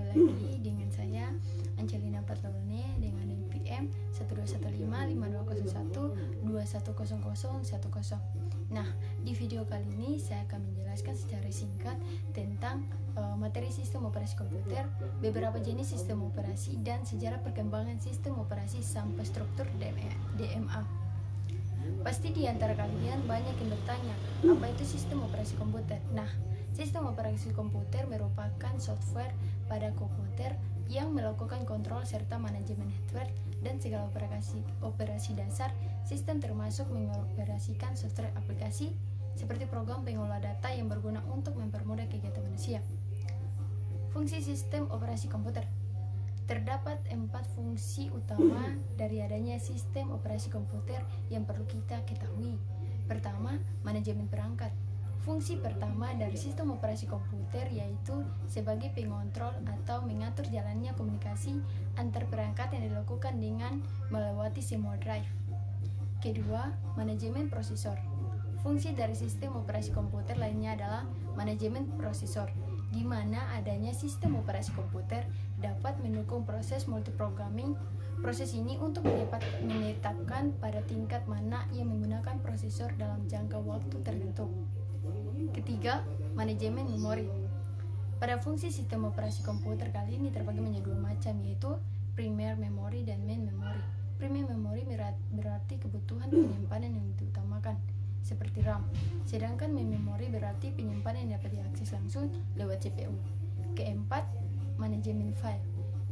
lagi dengan saya Angelina Patlone dengan NPM 12155210121010. Nah, di video kali ini saya akan menjelaskan secara singkat tentang materi sistem operasi komputer, beberapa jenis sistem operasi, dan sejarah perkembangan sistem operasi sampai struktur DMA. Pasti di antara kalian banyak yang bertanya, apa itu sistem operasi komputer? Nah, sistem operasi komputer merupakan software pada komputer yang melakukan kontrol serta manajemen hardware dan segala operasi dasar sistem, termasuk mengoperasikan software aplikasi seperti program pengolah data yang berguna untuk mempermudah kegiatan manusia. Fungsi sistem operasi komputer. Terdapat 4 fungsi utama dari adanya sistem operasi komputer yang perlu kita ketahui. Pertama, manajemen perangkat. Fungsi pertama dari sistem operasi komputer yaitu sebagai pengontrol atau mengatur jalannya komunikasi antar perangkat yang dilakukan dengan melewati semua drive. Kedua, manajemen prosesor. Fungsi dari sistem operasi komputer lainnya adalah manajemen prosesor, di mana adanya sistem operasi komputer dapat mendukung proses multiprogramming. Proses ini untuk menetapkan pada tingkat mana yang menggunakan prosesor dalam jangka waktu tertentu. Ketiga, manajemen memori. Pada fungsi sistem operasi komputer kali ini terbagi menjadi 2 macam, yaitu primer memory dan main memory. Primer memory berarti kebutuhan penyimpanan yang diutamakan, seperti RAM. Sedangkan main memory berarti penyimpanan yang dapat diakses langsung lewat CPU. Keempat, manajemen file.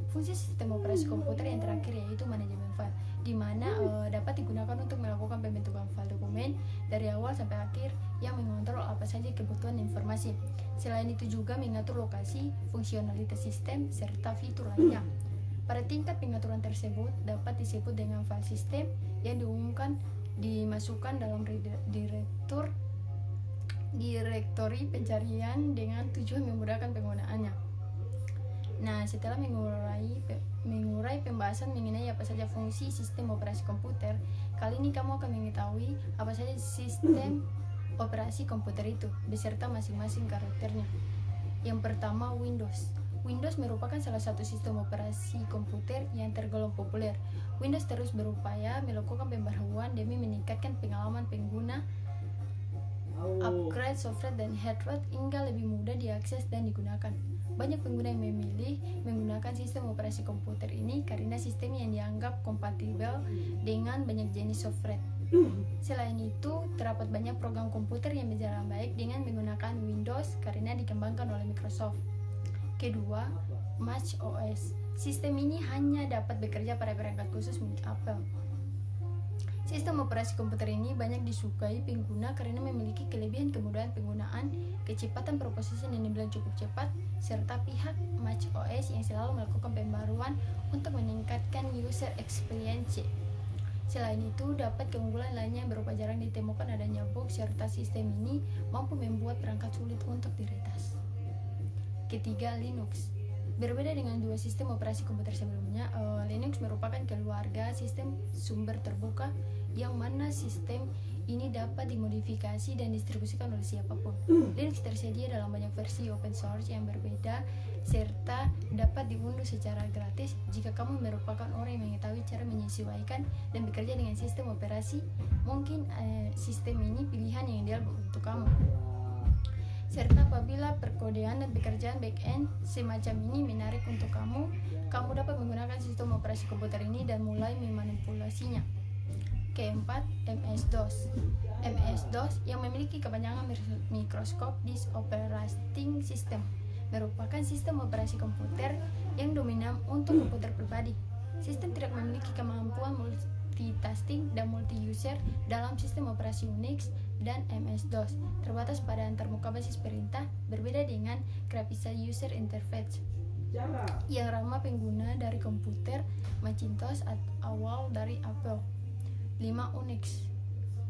Fungsi sistem operasi komputer yang terakhir yaitu manajemen file, di mana dapat digunakan untuk melakukan pembentukan file dokumen dari awal sampai akhir yang mengontrol apa saja kebutuhan informasi. Selain itu juga mengatur lokasi, fungsionalitas sistem, serta fitur lainnya. Pada tingkat pengaturan tersebut dapat disebut dengan file system yang dimasukkan dalam direktori pencarian dengan tujuan memudahkan penggunaannya. Nah, setelah mengurai pembahasan mengenai apa saja fungsi sistem operasi komputer, kali ini kamu akan mengetahui apa saja sistem operasi komputer itu beserta masing-masing karakternya. Yang pertama, Windows. Windows merupakan salah satu sistem operasi komputer yang tergolong populer. Windows terus berupaya melakukan pembaharuan demi meningkatkan pengalaman pengguna, upgrade software dan hardware hingga lebih mudah diakses dan digunakan. Banyak pengguna yang memilih menggunakan sistem operasi komputer ini karena sistem yang dianggap kompatibel dengan banyak jenis software. Selain itu, terdapat banyak program komputer yang berjalan baik dengan menggunakan Windows karena dikembangkan oleh Microsoft. Kedua, Mac OS. Sistem ini hanya dapat bekerja pada perangkat khusus milik Apple. Sistem operasi komputer ini banyak disukai pengguna karena memiliki kelebihan kemudahan penggunaan, kecepatan perprosesian yang dibilang cukup cepat, serta pihak Mac OS yang selalu melakukan pembaruan untuk meningkatkan user experience. Selain itu, dapat keunggulan lainnya yang berupa jarang ditemukan adanya bug, serta sistem ini mampu membuat perangkat sulit untuk diretas. Ketiga, Linux. Berbeda dengan 2 sistem operasi komputer sebelumnya, Linux merupakan keluarga sistem sumber terbuka yang mana sistem ini dapat dimodifikasi dan distribusikan oleh siapapun. Linux tersedia dalam banyak versi open source yang berbeda serta dapat diunduh secara gratis. Jika kamu merupakan orang yang mengetahui cara menyesuaikan dan bekerja dengan sistem operasi, mungkin sistem ini pilihan yang ideal untuk kamu. Serta apabila perkodean dan pekerjaan back-end semacam ini menarik untuk kamu dapat menggunakan sistem operasi komputer ini dan mulai memanipulasinya. Keempat, MS-DOS. MS-DOS yang memiliki kepanjangan Microsoft Disk Operating System merupakan sistem operasi komputer yang dominan untuk komputer pribadi. Sistem tidak memiliki kemampuan multitasking dan multi-user dalam sistem operasi Unix dan MS-DOS, terbatas pada antarmuka basis perintah, berbeda dengan graphical user interface yang ramah pengguna dari komputer Macintosh awal dari Apple. 5. Unix.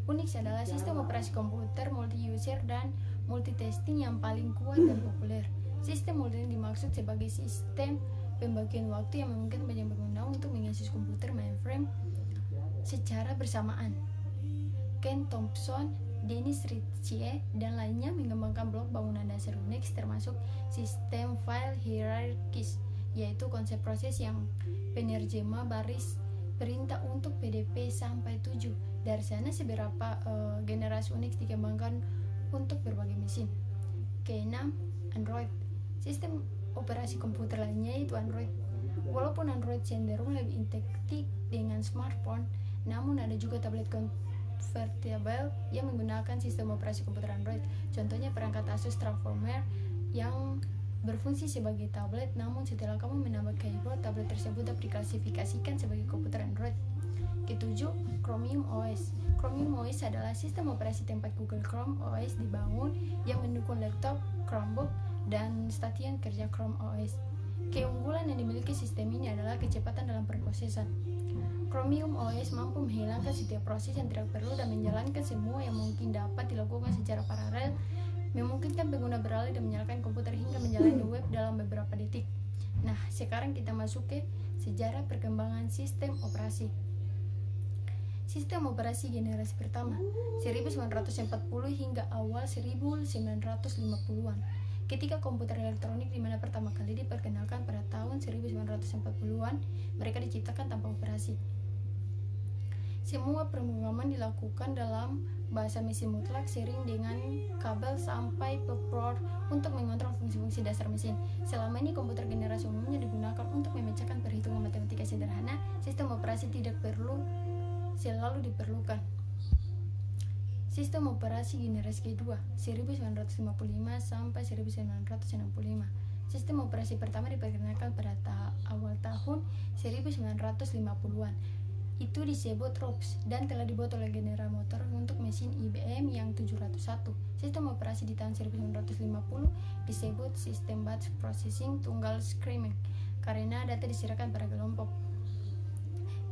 Unix adalah sistem operasi komputer multi-user dan multitasking yang paling kuat dan populer. Sistem multi dimaksud sebagai sistem pembagian waktu yang memungkinkan banyak pengguna untuk mengakses komputer mainframe secara bersamaan. Ken Thompson, Dennis Ritchie, dan lainnya mengembangkan blok bangunan dasar Unix termasuk sistem file hierarkis yaitu konsep proses yang penerjemah baris perintah untuk PDP sampai 7. Dari sana beberapa generasi Unix dikembangkan untuk berbagai mesin. Keenam, Android. Sistem operasi komputer lainnya yaitu Android. Walaupun Android cenderung lebih integratif dengan smartphone, namun ada juga tablet convertible yang menggunakan sistem operasi komputer Android. Contohnya perangkat Asus Transformer yang berfungsi sebagai tablet, namun setelah kamu menambah keyboard, tablet tersebut dapat diklasifikasikan sebagai komputer Android. Ketujuh, Chromium OS. Chromium OS adalah sistem operasi tempat Google Chrome OS dibangun yang mendukung laptop, Chromebook, dan stasiun kerja Chrome OS. Keunggulan yang dimiliki sistem ini adalah kecepatan dalam perprosesan. Chromium OS mampu menghilangkan setiap proses yang tidak perlu dan menjalankan semua yang mungkin dapat dilakukan secara paralel, memungkinkan pengguna beralih dan menyalakan komputer hingga menjalani web dalam beberapa detik. Nah, sekarang kita masuk ke sejarah perkembangan sistem operasi. Sistem operasi generasi pertama 1940 hingga awal 1950-an. Ketika komputer elektronik di mana pertama kali diperkenalkan pada tahun 1940-an, mereka diciptakan tanpa operasi. Semua pemrograman dilakukan dalam bahasa mesin mutlak, sering dengan kabel sampai ke port untuk mengontrol fungsi-fungsi dasar mesin. Selama ini komputer generasi umumnya digunakan untuk memecahkan perhitungan matematika sederhana. Sistem operasi tidak selalu diperlukan. Sistem operasi generasi kedua 1955 sampai 1965. Sistem operasi pertama diperkenalkan pada awal tahun 1950-an. Itu disebut ROPS dan telah dibuat oleh General Motors untuk mesin IBM yang 701. Sistem operasi di tahun 1950 disebut sistem batch processing tunggal screaming karena data diserahkan pada kelompok.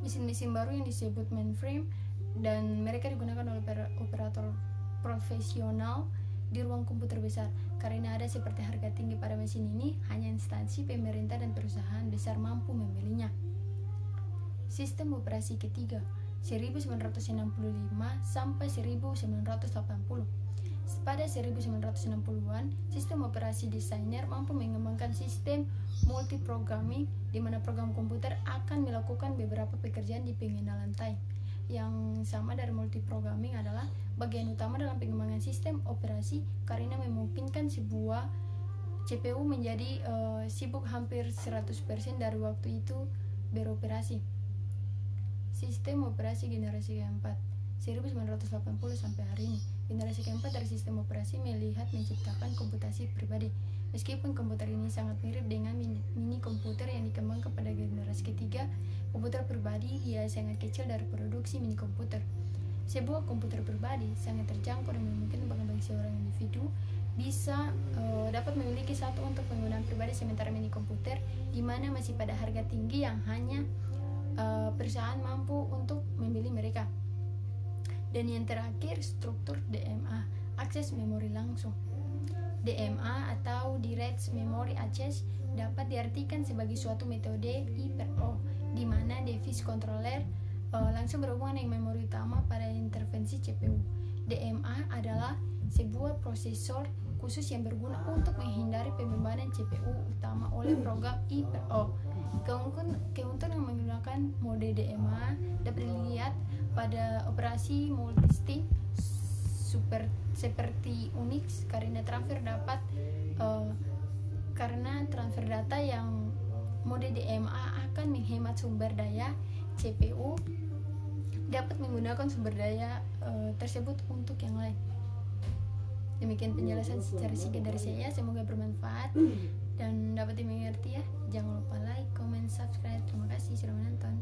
Mesin-mesin baru yang disebut mainframe dan mereka digunakan oleh operator profesional di ruang komputer besar. Karena ada seperti harga tinggi pada mesin ini, hanya instansi pemerintah dan perusahaan besar mampu membelinya. Sistem operasi ketiga 1965 sampai 1980. Pada 1960-an, sistem operasi desainer mampu mengembangkan sistem multiprogramming di mana program komputer akan melakukan beberapa pekerjaan di pengenalan time. Yang sama dari multiprogramming adalah bagian utama dalam pengembangan sistem operasi karena memungkinkan sebuah CPU menjadi sibuk hampir 100% dari waktu itu beroperasi. Sistem operasi generasi keempat 1980 sampai hari ini. Generasi keempat dari sistem operasi melihat menciptakan komputasi pribadi. Meskipun komputer ini sangat mirip dengan mini komputer yang dikembangkan pada generasi ketiga, komputer pribadi dia sangat kecil dari produksi mini komputer. Sebuah komputer pribadi sangat terjangkau dan memungkinkan bagi seorang individu bisa dapat memiliki satu untuk penggunaan pribadi, sementara mini komputer di mana masih pada harga tinggi yang hanya perusahaan mampu untuk membeli mereka. Dan yang terakhir, struktur DMA, akses memori langsung. DMA atau Direct Memory Access dapat diartikan sebagai suatu metode I/O di mana device controller langsung berhubungan dengan memori utama pada intervensi CPU. DMA adalah sebuah prosesor khusus yang berguna untuk menghindari pembebanan CPU utama oleh program I/O. Keuntungan yang menggunakan mode DMA dapat dilihat pada operasi multistim seperti Unix karena transfer data yang mode DMA akan menghemat sumber daya CPU, dapat menggunakan sumber daya tersebut untuk yang lain. Demikian penjelasan secara singkat dari saya, semoga bermanfaat dan dapat dimengerti ya. Jangan lupa like, comment, subscribe. Terima kasih sudah menonton.